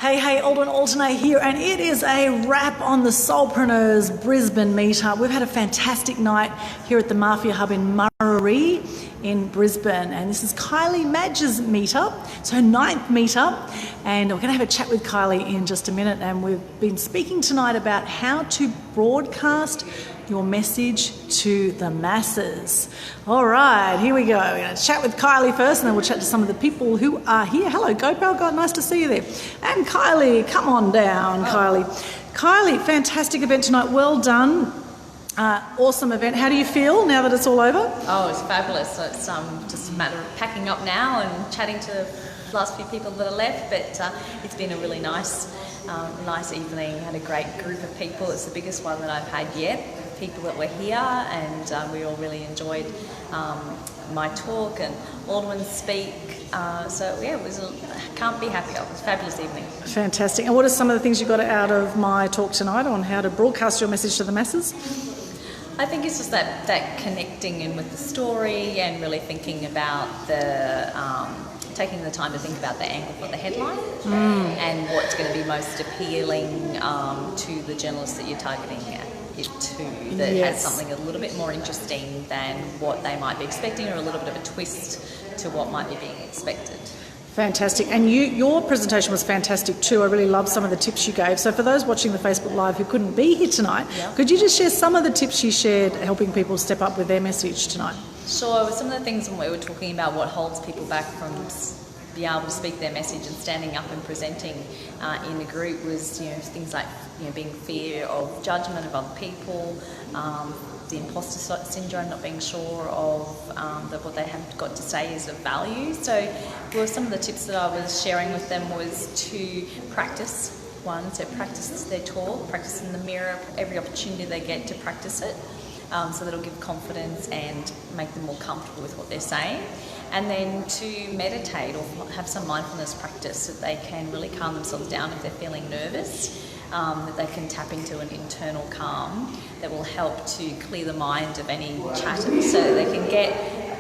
Hey, Aldwyn, Altuney here, and it is a wrap on the Soulpreneurs Brisbane Meetup. We've had a fantastic night here at the Mafia Hub in Murray in Brisbane, and this is Kylie Madge's meetup, so 9th meetup, and we're going to have a chat with Kylie in just a minute, and we've been speaking tonight about how to broadcast your message to the masses. All right, here we go. We're going to chat with Kylie first, and then we'll chat to some of the people who are here. Hello, Gopal. God, nice to see you there. And Kylie, come on down, Kylie. Kylie, fantastic event tonight. Well done. Awesome event. How do you feel now that it's all over? Oh, it's fabulous. So it's just a matter of packing up now and chatting to the last few people that are left. But it's been a really nice evening. Had a great group of people. It's the biggest one that I've had yet. People that were here, and we all really enjoyed my talk and Aldwyn speak. So yeah, can't be happier. It was a fabulous evening. Fantastic. And what are some of the things you got out of my talk tonight on how to broadcast your message to the masses? I think it's just that connecting in with the story and really thinking about taking the time to think about the angle for the headline and what's going to be most appealing to the journalists that you're targeting it to, that has something a little bit more interesting than what they might be expecting, or a little bit of a twist to what might be being expected. Fantastic. And your presentation was fantastic too. I really loved some of the tips you gave. So for those watching the Facebook Live who couldn't be here tonight, could you just share some of the tips you shared helping people step up with their message tonight? Sure. Some of the things when we were talking about what holds people back from being able to speak their message and standing up and presenting in a group was, things like, being fear of judgment of other people, the imposter syndrome, not being sure of that what they have got to say is of value. So some of the tips that I was sharing with them was to practice. So practice their talk, practice in the mirror, every opportunity they get to practice it. So that'll give confidence and make them more comfortable with what they're saying. And then to meditate or have some mindfulness practice, so that they can really calm themselves down if they're feeling nervous, that they can tap into an internal calm that will help to clear the mind of any chatter, so that they can get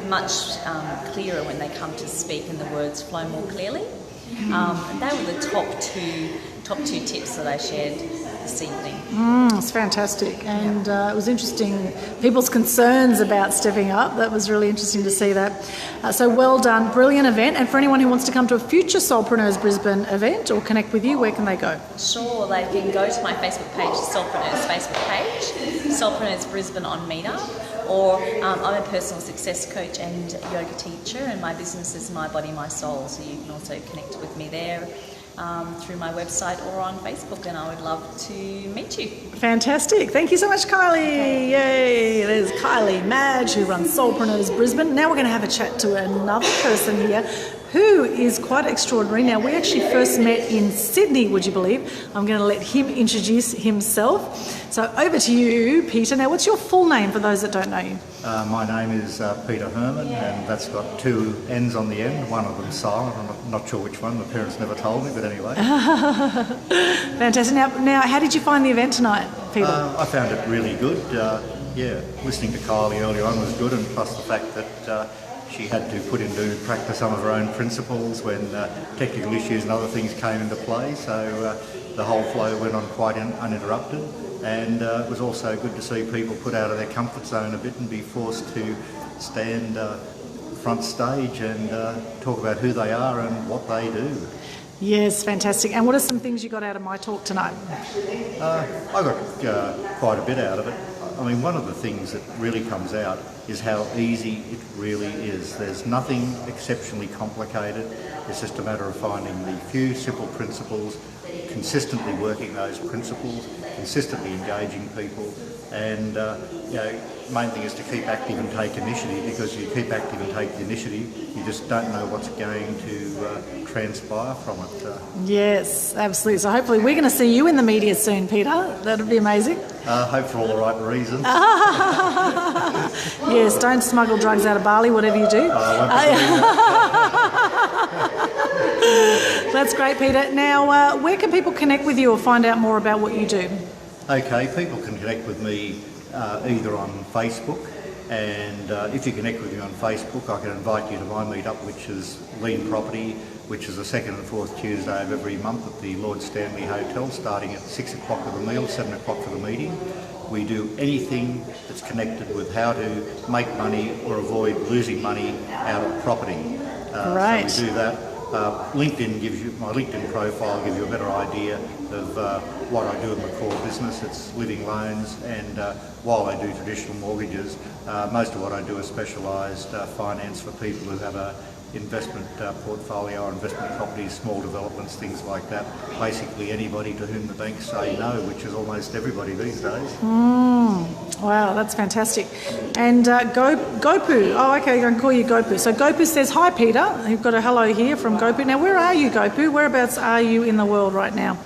much clearer when they come to speak and the words flow more clearly. And they were the top two tips that I shared this evening. It's fantastic, and it was interesting, people's concerns about stepping up. That was really interesting to see that. So well done, brilliant event. And for anyone who wants to come to a future Soulpreneurs Brisbane event or connect with you, where can they go? Sure, they can go to my Facebook page, the Soulpreneurs Facebook page, Soulpreneurs Brisbane on Meetup, or I'm a personal success coach and yoga teacher, and my business is My Body, My Soul, so you can also connect with me there. Through my website or on Facebook, and I would love to meet you. Fantastic. Thank you so much, Kylie. Yay. There's Kylie Madge, who runs Soulpreneurs Brisbane. Now we're going to have a chat to another person here who is quite extraordinary. Now, we actually first met in Sydney, would you believe? I'm going to let him introduce himself. So over to you, Peter. Now, what's your full name for those that don't know you? My name is Peter Herman, and that's got two N's on the end. One of them's silent. I'm not sure which one. My parents never told me, but anyway. Fantastic. Now, how did you find the event tonight, Peter? I found it really good. Listening to Kylie earlier on was good, and plus the fact that she had to put into practice some of her own principles when technical issues and other things came into play. So the whole flow went on quite uninterrupted. And it was also good to see people put out of their comfort zone a bit and be forced to stand front stage and talk about who they are and what they do. Yes, fantastic. And what are some things you got out of my talk tonight? I got quite a bit out of it. I mean, one of the things that really comes out is how easy it really is. There's nothing exceptionally complicated. It's just a matter of finding the few simple principles, consistently working those principles, consistently engaging people, and main thing is to keep active and take initiative, because if you keep active and take the initiative, you just don't know what's going to transpire from it. Yes, absolutely. So hopefully we're going to see you in the media soon, Peter. That'd be amazing. Hope for all the right reasons. Yes, don't smuggle drugs out of Bali, whatever you do. That's great, Peter. Now, where can people connect with you or find out more about what you do? Okay, people can connect with me either on Facebook, and if you connect with me on Facebook, I can invite you to my meetup, which is Lean Property, which is the second and fourth Tuesday of every month at the Lord Stanley Hotel, starting at 6 o'clock for the meal, 7 o'clock for the meeting. We do anything that's connected with how to make money or avoid losing money out of property. Right. So we do that. LinkedIn gives you, my LinkedIn profile gives you a better idea of what I do in my core business. It's living loans, and while I do traditional mortgages, most of what I do is specialised finance for people who have a investment portfolio or investment properties, small developments, things like that. Basically anybody to whom the banks say no, which is almost everybody these days. Wow, that's fantastic. And Gopu, oh okay, I can call you Gopu. So Gopu says, hi Peter, you've got a hello here from Gopu. Now where are you, Gopu? Whereabouts are you in the world right now?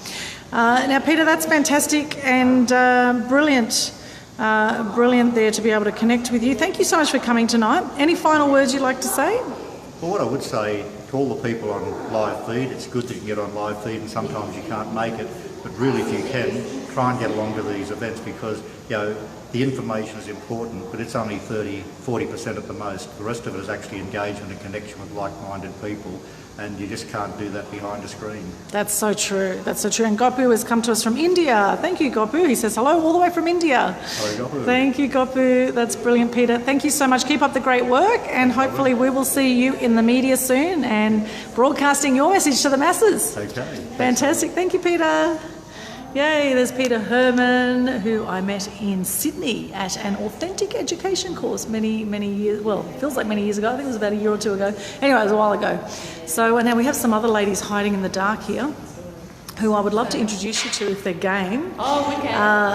Now Peter, that's fantastic and brilliant. Brilliant there to be able to connect with you. Thank you so much for coming tonight. Any final words you'd like to say? Well, what I would say to all the people on live feed, it's good that you can get on live feed and sometimes you can't make it, but really if you can, try and get along to these events because, you know, the information is important, but it's only 30-40% at the most. The rest of it is actually engagement and connection with like-minded people, and you just can't do that behind a screen. That's so true. That's so true. And Gopu has come to us from India. Thank you, Gopu. He says hello all the way from India. Hello, Gopu. Thank you, Gopu. That's brilliant, Peter. Thank you so much. Keep up the great work, and hopefully we will see you in the media soon and broadcasting your message to the masses. Okay. Fantastic. Thank you, Peter. Yay, there's Peter Herman, who I met in Sydney at an authentic education course many years, well, feels like many years ago. I think it was about a year or two ago. Anyway, it was a while ago. So now we have some other ladies hiding in the dark here, who I would love to introduce you to if they're game. Oh, we can. Are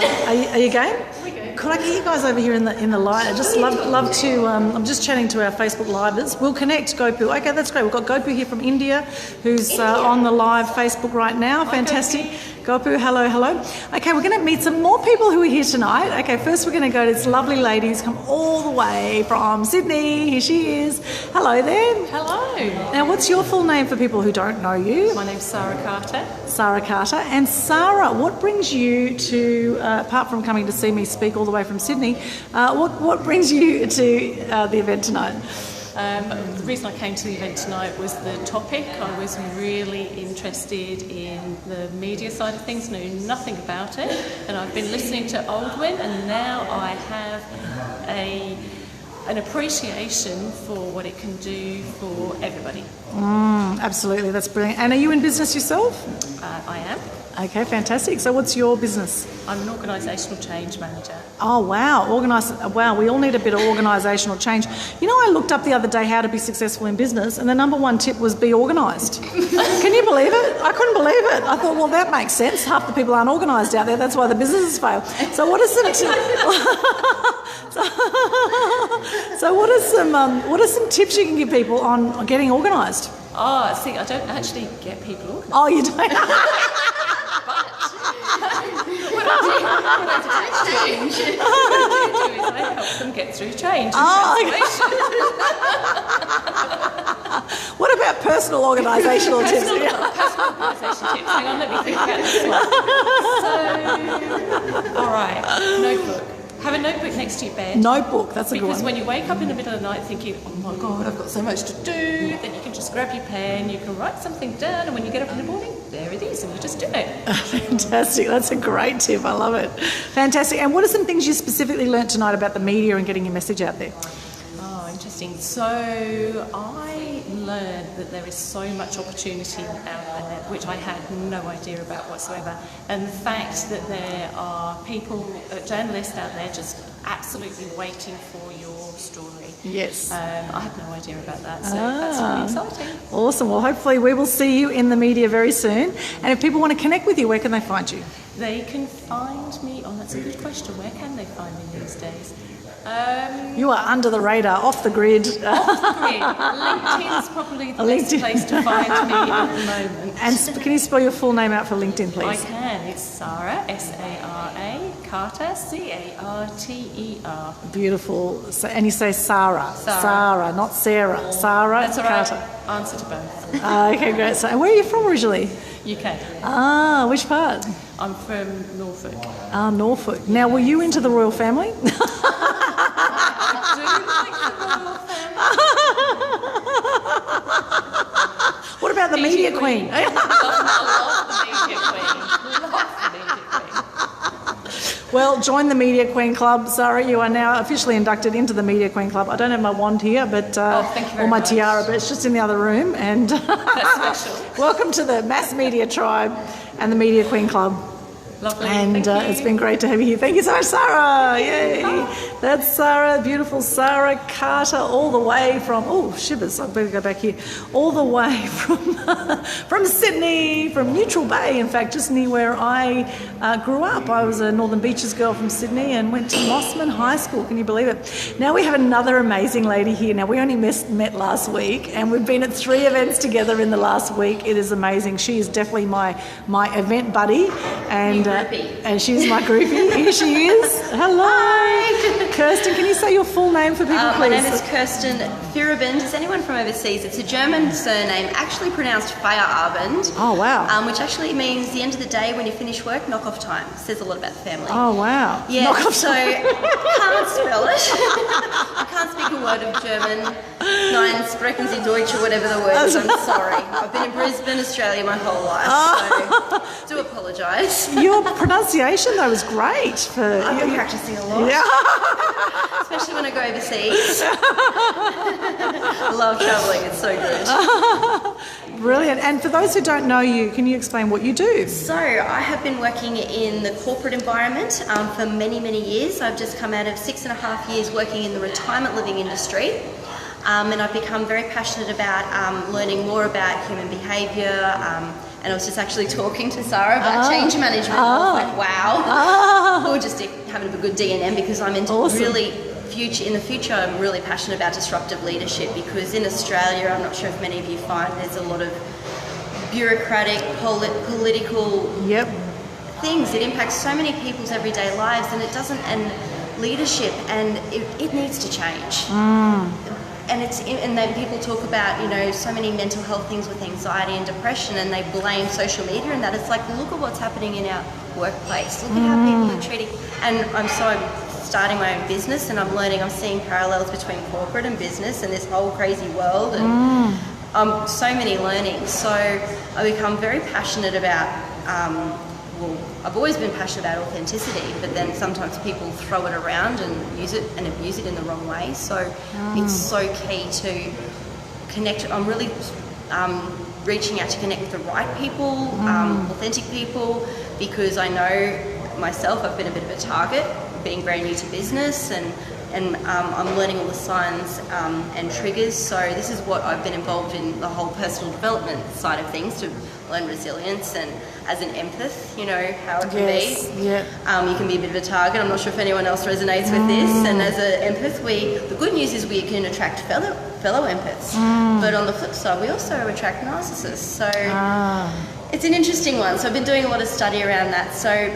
you game? We can. Could I get you guys over here in the light? I just love to. I'm just chatting to our Facebook livers. We'll connect Gopu. Okay, that's great. We've got Gopu here from India, who's on the live Facebook right now. Fantastic. Gopu, hello. Okay, we're going to meet some more people who are here tonight. Okay, first we're going to go to this lovely lady who's come all the way from Sydney. Here she is. Hello there. Hello. Now, what's your full name for people who don't know you? My name's Sarah Carter. Sarah Carter. And Sarah, what brings you to, apart from coming to see me speak all the way from Sydney, what brings you to the event tonight? The reason I came to the event tonight was the topic. I was really interested in the media side of things, knew nothing about it, and I've been listening to Aldwyn, and now I have an appreciation for what it can do for everybody. Absolutely, that's brilliant. And are you in business yourself? I am. Okay, fantastic. So what's your business? I'm an organisational change manager. Oh, wow. Wow, we all need a bit of organisational change. You know, I looked up the other day how to be successful in business, and the number one tip was be organised. Can you believe it? I couldn't believe it. I thought, well, that makes sense. Half the people aren't organised out there. That's why the businesses fail. So what are what are some tips you can give people on getting organised? Oh, see, I don't actually get people organised. Oh, you don't? What I do is I help them get through change and transformation. What about personal organisational tips? Personal organisation tips. Hang on, let me think about this one. So, all right, notebook. Have a notebook next to your bed. Notebook, that's a good one. Because when you wake up in the middle of the night thinking, oh my God, I've got so much to do, then you can just grab your pen, you can write something down, and when you get up in the morning, there it is, and you just do it. Fantastic. That's a great tip. I love it. Fantastic. And what are some things you specifically learnt tonight about the media and getting your message out there? Oh, interesting. So I learned that there is so much opportunity out there, which I had no idea about whatsoever. And the fact that there are people, journalists out there just absolutely waiting for your story. Yes. I had no idea about that, so that's really exciting. Awesome. Well, hopefully we will see you in the media very soon. And if people want to connect with you, where can they find you? They can find me, that's a good question, where can they find me these days? You are under the radar, off the grid. LinkedIn's probably the best place to find me at the moment. And can you spell your full name out for LinkedIn, please? I can. It's Sarah, S-A-R-A, Carter, C-A-R-T-E-R. Beautiful. So, and you say Sarah. Sarah, not Sarah. Sarah That's all right. Carter. Answer to both. Okay, great. So, and where are you from originally? UK. Ah, which part? I'm from Norfolk. Ah, Norfolk. Now, were you into the royal family? about the media queen? I love the media queen. Love the media queen. Well, join the Media Queen Club. Sarah, you are now officially inducted into the Media Queen Club. I don't have my wand here, but thank you very or my much. tiara, but it's just in the other room. And That's special. welcome to the Mass Media Tribe and the Media Queen Club. Lovely. And Thank you. it's been great to have you here. Thank you so much, Sarah. Yay. That's Sarah, beautiful Sarah Carter, all the way from, shivers, I better go back here, all the way from Sydney, from Neutral Bay, in fact, just near where I grew up. I was a Northern Beaches girl from Sydney and went to Mossman High School. Can you believe it? Now we have another amazing lady here. Now, we only met last week, and we've been at 3 events together in the last week. It is amazing. She is definitely my event buddy, and she's my groupie. Here she is. Hello. Hi. Kirsten, can you say your full name for people, please? My name is Kirsten Firabend. Is anyone from overseas? It's a German surname, actually pronounced Feierabend. Oh, wow. Which actually means the end of the day when you finish work, knock off time. Says a lot about the family. Oh, wow. Yeah, Knock off so I can't spell it. I can't speak a word of German. Nein, sprechen Sie Deutsch or whatever the word is. I'm sorry. I've been in Brisbane, Australia my whole life, so do apologise. Your pronunciation, though, was great. I've been practising a lot. Yeah. Especially when I go overseas. I love travelling, it's so good. Brilliant. And for those who don't know you, can you explain what you do? So I have been working in the corporate environment for many, many years. I've just come out of 6.5 years working in the retirement living industry. And I've become very passionate about learning more about human behaviour. And I was just actually talking to Sarah about change management. I was like, wow. Or just having a good D&M, because I'm into really in the future I'm really passionate about disruptive leadership, because in Australia, I'm not sure if many of you find there's a lot of bureaucratic, political things. It impacts so many people's everyday lives, and it doesn't, and leadership, and it needs to change. And then people talk about, so many mental health things with anxiety and depression, and they blame social media and that. It's like, look at what's happening in our workplace. Look at how people are treating. And I'm starting my own business, and I'm seeing parallels between corporate and business and this whole crazy world, and so many learnings. So I become very passionate about, I've always been passionate about authenticity, but then sometimes people throw it around and use it and abuse it in the wrong way. So it's so key to connect. I'm really reaching out to connect with the right people, authentic people, because I know myself, I've been a bit of a target, being very new to business, and I'm learning all the signs and triggers. So this is what I've been involved in, the whole personal development side of things, to learn resilience, and as an empath, how it can be. Yeah. You can be a bit of a target. I'm not sure if anyone else resonates with this. And as an empath, the good news is we can attract fellow empaths. But on the flip side, we also attract narcissists. So it's an interesting one. So I've been doing a lot of study around that. So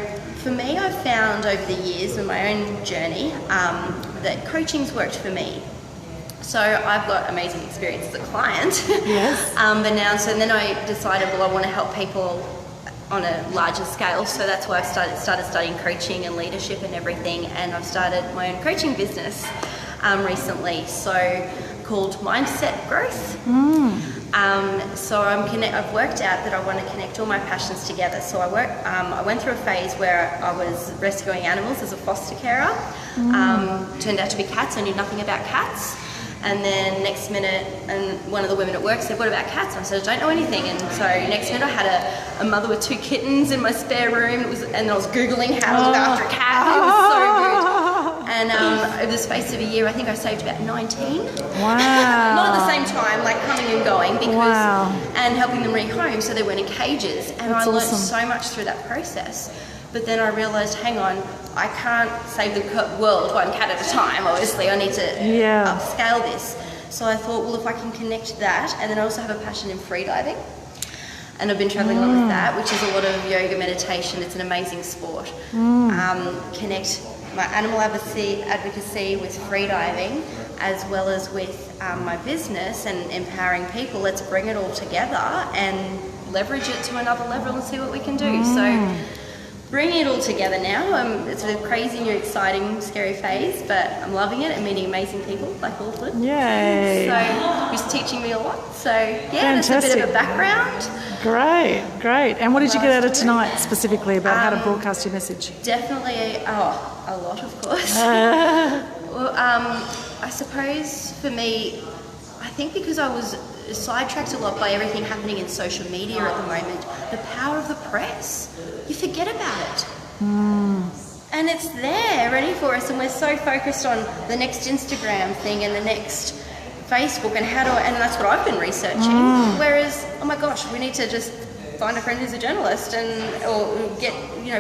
for me, I've found over the years in my own journey that coaching's worked for me. So I've got amazing experience as a client. Yes. But now, so then I decided, I want to help people on a larger scale. So that's why I've started studying coaching and leadership and everything. And I've started my own coaching business recently, so called Mindset Growth. So I've worked out that I want to connect all my passions together. So I went through a phase where I was rescuing animals as a foster carer. Turned out to be cats. I knew nothing about cats. And then next minute, and one of the women at work said, "What about cats?" And I said, "I don't know anything." And so next minute I had a mother with 2 kittens in my spare room, and I was Googling how to look after a cat. It was so good. And over the space of a year, I think I saved about 19. Wow. Not at the same time, like coming and going, because and helping them rehome so they weren't in cages. And I learned so much through that process. But then I realised, hang on, I can't save the world one cat at a time, obviously. I need to upscale this. So I thought, well, if I can connect that, and then I also have a passion in freediving. And I've been travelling a lot with that, which is a lot of yoga, meditation. It's an amazing sport. Connect my animal advocacy with freediving, as well as with my business and empowering people. Let's bring it all together and leverage it to another level and see what we can do. So bringing it all together now. It's a crazy, new, exciting, scary phase, but I'm loving it and meeting amazing people like Aldwyn. Yay. So who's teaching me a lot. So yeah, Fantastic. That's a bit of a background. Great. And what did you get out of tonight specifically about how to broadcast your message? Definitely, a lot, of course. Well, I suppose for me, I think because I was sidetracked a lot by everything happening in social media at the moment, the power of the press, you forget about it. And it's there, ready for us, and we're so focused on the next Instagram thing and the next Facebook and and that's what I've been researching. Whereas, oh my gosh, we need to just find a friend who's a journalist or get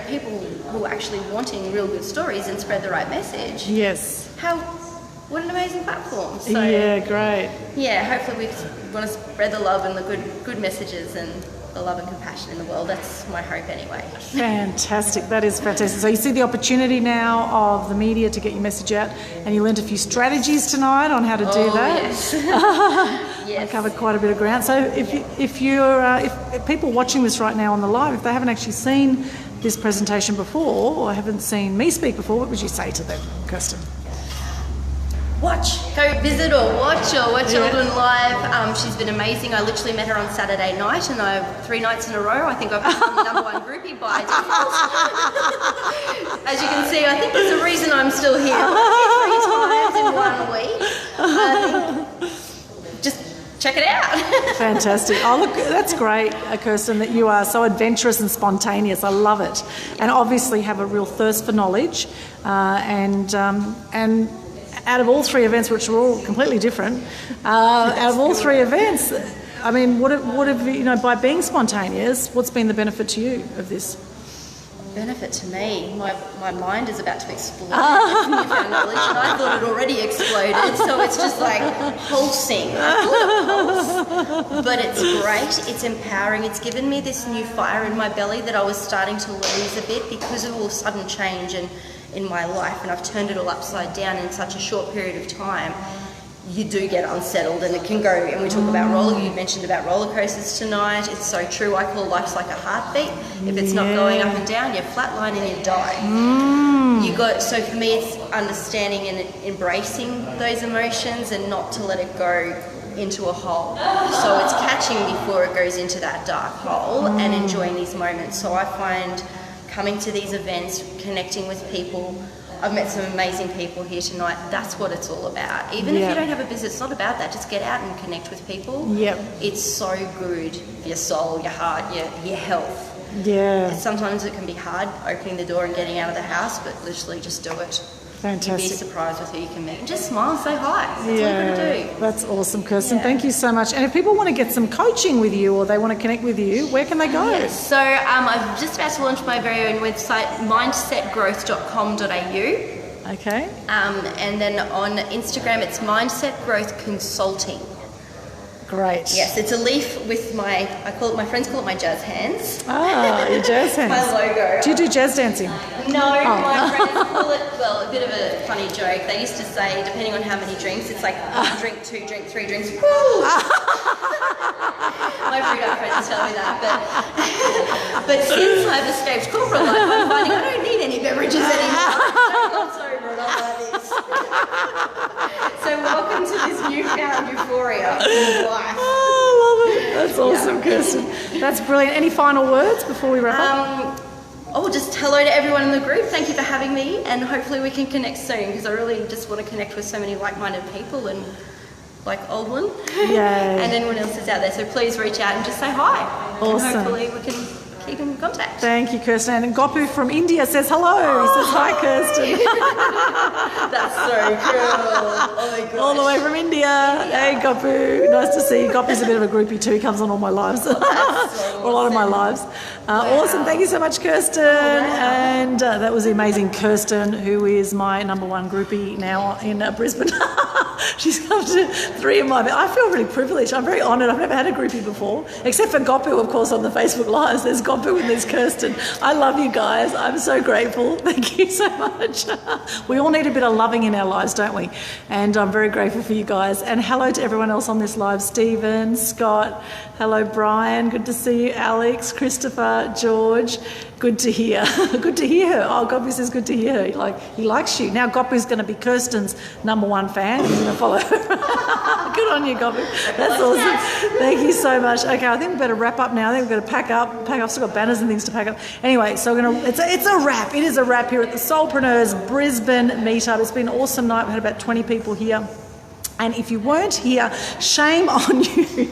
people who are actually wanting real good stories and spread the right message. Yes. What an amazing platform. So, yeah, great. Yeah, hopefully we want to spread the love and the good messages and the love and compassion in the world. That's my hope anyway. Fantastic. That is fantastic. So you see the opportunity now of the media to get your message out, and you learned a few strategies tonight on how to do that. Yes. I covered quite a bit of ground. So if people watching this right now on the live, if they haven't actually seen this presentation before or haven't seen me speak before, what would you say to them, Kirsten? Go visit or watch Aldwyn live. She's been amazing. I literally met her on Saturday night, and 3 nights in a row I think I've become the number 1 groupie by default. As you can see, I think there's a reason I'm still here. 3 times in 1 week. Just check it out. Fantastic. Oh, look, that's great, Kirsten, that you are so adventurous and spontaneous. I love it. And obviously have a real thirst for knowledge and out of all 3 events, which were all completely different, out of all 3 events, I mean, what have you, by being spontaneous, what's been the benefit to you of this? Benefit to me, my mind is about to explode with newfound knowledge, and I thought it already exploded, so it's just like pulsing. But it's great, it's empowering, it's given me this new fire in my belly that I was starting to lose a bit because of all sudden change in my life, and I've turned it all upside down in such a short period of time. You do get unsettled, and it can go, and we talk about you mentioned about roller coasters tonight. It's so true. I call life like a heartbeat. If it's not going up and down, you're flatline and you die. So for me, it's understanding and embracing those emotions and not to let it go into a hole. So it's catching before it goes into that dark hole and enjoying these moments. So I find coming to these events, connecting with people. I've met some amazing people here tonight. That's what it's all about. Even if you don't have a business, it's not about that. Just get out and connect with people. It's so good for your soul, your heart, your health. Sometimes it can be hard opening the door and getting out of the house, but literally just do it. Fantastic. You'd be surprised with who you can meet. And just smile and say hi. That's all you got to do. That's awesome, Kirsten. Thank you so much. And if people want to get some coaching with you or they want to connect with you, where can they go? So I'm just about to launch my very own website, mindsetgrowth.com.au. Okay. And then on Instagram, it's Mindset Growth Consulting. Great. Yes, it's a leaf with my friends call it my jazz hands. Your jazz hands. My logo. Do you do jazz dancing? No, my friends call it, a bit of a funny joke. They used to say, depending on how many drinks, it's like 1 drink, 2 drink, 3 drinks. Woo! My brewdog friends tell me that. But since I've escaped corporate life, I'm finding I don't need any beverages anymore. I'm sober and I'm like this. So welcome to this newfound euphoria in life. I love it. That's awesome, Kirsten. That's brilliant. Any final words before we wrap up? Just hello to everyone in the group. Thank you for having me, and hopefully we can connect soon, because I really just want to connect with so many like-minded people and like Aldwyn and anyone else that's out there. So please reach out and just say hi. Awesome. And hopefully we can keep in contact. Thank you, Kirsten. And Gopu from India says hello. He says hi, Kirsten. That's so cool. Oh my gosh. All the way from India. Hey, Gopu. Nice to see you. Gopu's a bit of a groupie too. He comes on all my lives. That's so awesome. Or a lot of my lives. Awesome. Thank you so much, Kirsten. And that was the amazing Kirsten, who is my number 1 groupie now in Brisbane. She's come to 3 of my... I feel really privileged. I'm very honoured. I've never had a groupie before, except for Gopu, of course, on the Facebook Lives. There's Gopu stop it with this, Kirsten. I love you guys. I'm so grateful. Thank you so much. We all need a bit of loving in our lives, don't we? And I'm very grateful for you guys. And hello to everyone else on this live. Stephen, Scott, hello Brian, good to see you. Alex, Christopher, George. Good to hear. Good to hear her. Oh, Gopi says good to hear her. He likes you. Now Gopi's going to be Kirsten's #1 fan. He's going to follow her. Good on you, Gopi. That's awesome. Thank you so much. Okay, I think we better wrap up now. I think we've got to pack up. I've still got banners and things to pack up. Anyway, so it's a wrap. It is a wrap here at the Soulpreneurs Brisbane Meetup. It's been an awesome night. We had about 20 people here. And if you weren't here, shame on you.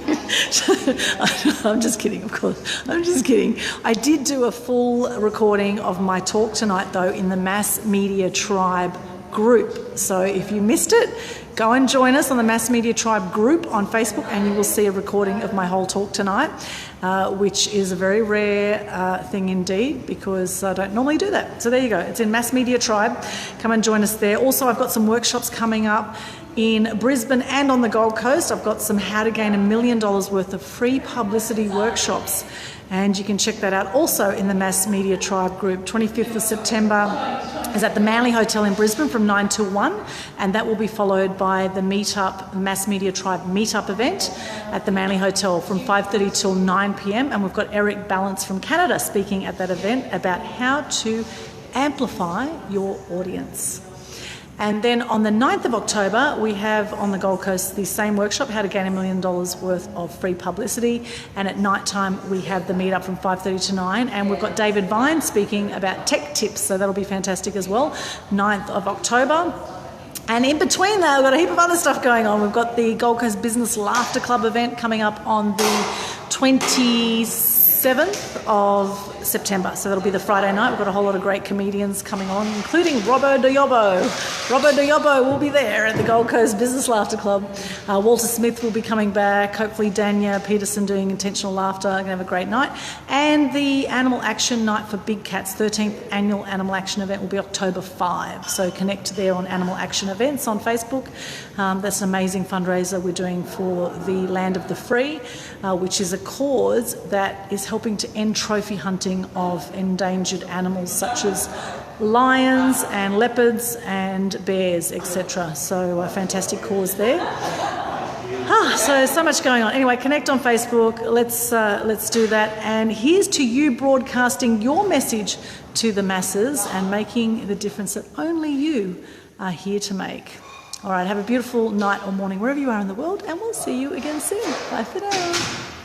I'm just kidding, of course. I'm just kidding. I did do a full recording of my talk tonight, though, in the Mass Media Tribe group. So if you missed it, go and join us on the Mass Media Tribe group on Facebook, and you will see a recording of my whole talk tonight, which is a very rare thing indeed, because I don't normally do that. So there you go. It's in Mass Media Tribe. Come and join us there. Also, I've got some workshops coming up in Brisbane and on the Gold Coast. I've got some how to gain $1 million worth of free publicity workshops, and you can check that out also in the Mass Media Tribe group. 25th of September is at the Manly Hotel in Brisbane from 9 till 1, and that will be followed by the Meetup, Mass Media Tribe Meetup event at the Manly Hotel from 5:30 till 9 p.m. And we've got Eric Balance from Canada speaking at that event about how to amplify your audience. And then on the 9th of October, we have on the Gold Coast the same workshop, how to gain $1 million worth of free publicity. And at night time, we have the meetup from 5:30 to 9. And we've got David Vine speaking about tech tips. So that'll be fantastic as well. 9th of October. And in between that, we've got a heap of other stuff going on. We've got the Gold Coast Business Laughter Club event coming up on the 27th of September. So that'll be the Friday night. We've got a whole lot of great comedians coming on, including Robbo de Yobbo. Robbo de Yobbo will be there at the Gold Coast Business Laughter Club. Walter Smith will be coming back. Hopefully Dania Peterson doing intentional laughter. Going to have a great night. And the Animal Action Night for Big Cats, 13th annual Animal Action event, will be October 5. So connect there on Animal Action Events on Facebook. That's an amazing fundraiser we're doing for the Land of the Free, which is a cause that is helping to end trophy hunting of endangered animals such as lions and leopards and bears, etc. So a fantastic cause there. So much going on. Anyway, connect on Facebook. Let's do that. And here's to you broadcasting your message to the masses and making the difference that only you are here to make. All right, have a beautiful night or morning wherever you are in the world, and we'll see you again soon. Bye for now.